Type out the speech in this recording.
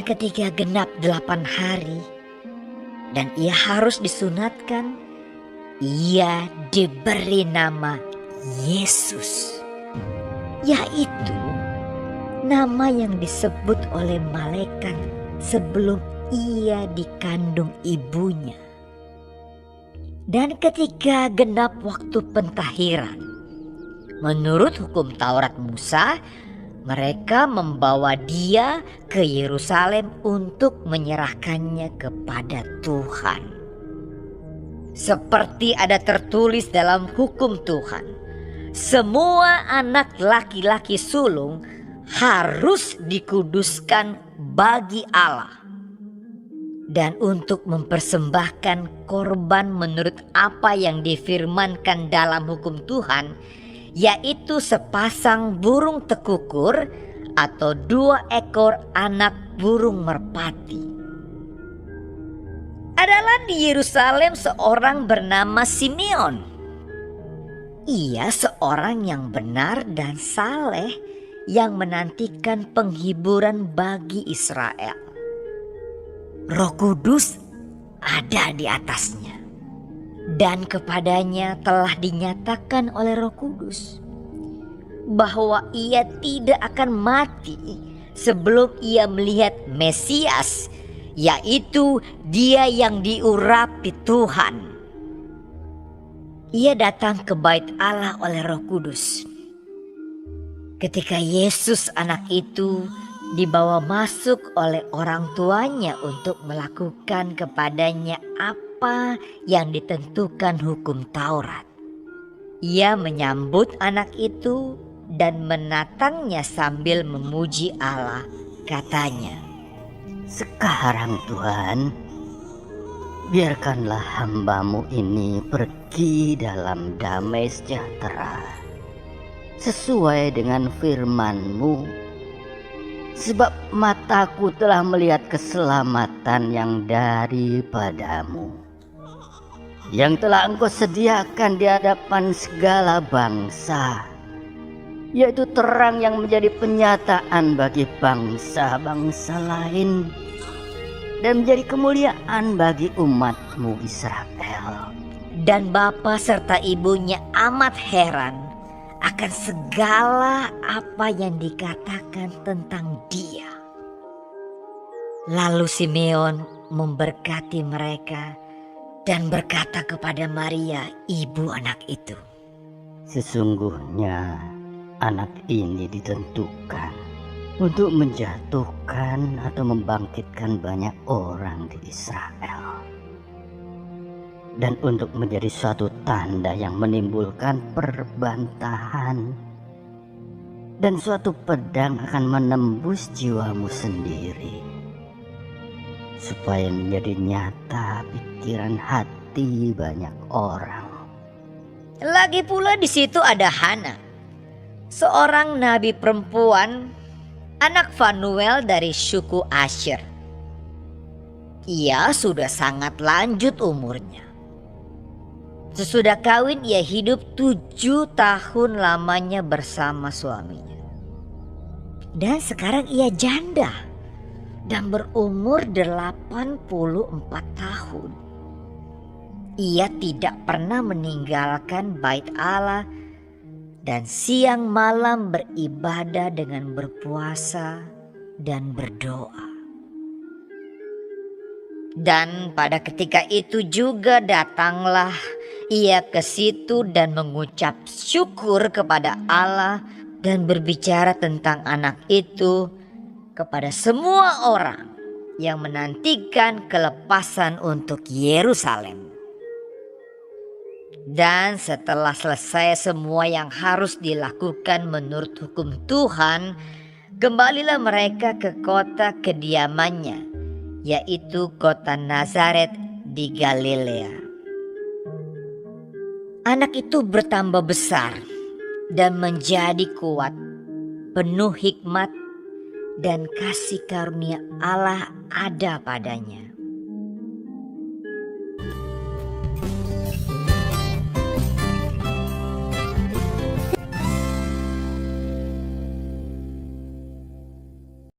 Dan ketika genap 8 hari dan ia harus disunatkan, ia diberi nama Yesus, yaitu nama yang disebut oleh malaikat sebelum ia dikandung ibunya. Dan ketika genap waktu pentahiran, menurut hukum Taurat Musa, mereka membawa dia ke Yerusalem untuk menyerahkannya kepada Tuhan. Seperti ada tertulis dalam hukum Tuhan, semua anak laki-laki sulung harus dikuduskan bagi Allah. Dan untuk mempersembahkan korban menurut apa yang difirmankan dalam hukum Tuhan, yaitu sepasang burung tekukur atau 2 ekor anak burung merpati. Adalah di Yerusalem seorang bernama Simeon. Ia seorang yang benar dan saleh yang menantikan penghiburan bagi Israel. Roh Kudus ada di atasnya, dan kepadanya telah dinyatakan oleh Roh Kudus bahwa ia tidak akan mati sebelum ia melihat Mesias, yaitu Dia yang diurapi Tuhan. Ia datang ke bait Allah oleh Roh Kudus. Ketika Yesus anak itu dibawa masuk oleh orang tuanya untuk melakukan kepadanya apa yang ditentukan hukum Taurat, ia menyambut anak itu dan menatangnya sambil memuji Allah. Katanya, "Sekarang Tuhan, biarkanlah hamba-Mu ini pergi dalam damai sejahtera, sesuai dengan firman-Mu. Sebab mataku telah melihat keselamatan yang daripada-Mu, yang telah Engkau sediakan di hadapan segala bangsa, yaitu terang yang menjadi penyataan bagi bangsa-bangsa lain, dan menjadi kemuliaan bagi umat-Mu Israel." Dan bapa serta ibunya amat heran akan segala apa yang dikatakan tentang dia. Lalu Simeon memberkati mereka dan berkata kepada Maria, ibu anak itu, "Sesungguhnya anak ini ditentukan untuk menjatuhkan atau membangkitkan banyak orang di Israel, dan untuk menjadi suatu tanda yang menimbulkan perbantahan, dan suatu pedang akan menembus jiwamu sendiri, supaya menjadi nyata pikiran hati banyak orang." Lagi pula di situ ada Hana, seorang nabi perempuan, anak Fanuel dari suku Asher. Ia sudah sangat lanjut umurnya. Sesudah kawin ia hidup 7 tahun lamanya bersama suaminya. Dan sekarang ia janda dan berumur 84 tahun. Ia tidak pernah meninggalkan bait Allah dan siang malam beribadah dengan berpuasa dan berdoa. Dan pada ketika itu juga datanglah ia ke situ dan mengucap syukur kepada Allah dan berbicara tentang anak itu kepada semua orang yang menantikan kelepasan untuk Yerusalem. Dan setelah selesai semua yang harus dilakukan menurut hukum Tuhan, kembalilah mereka ke kota kediamannya, yaitu kota Nazaret di Galilea. Anak itu bertambah besar dan menjadi kuat, penuh hikmat dan kasih karunia Allah ada padanya.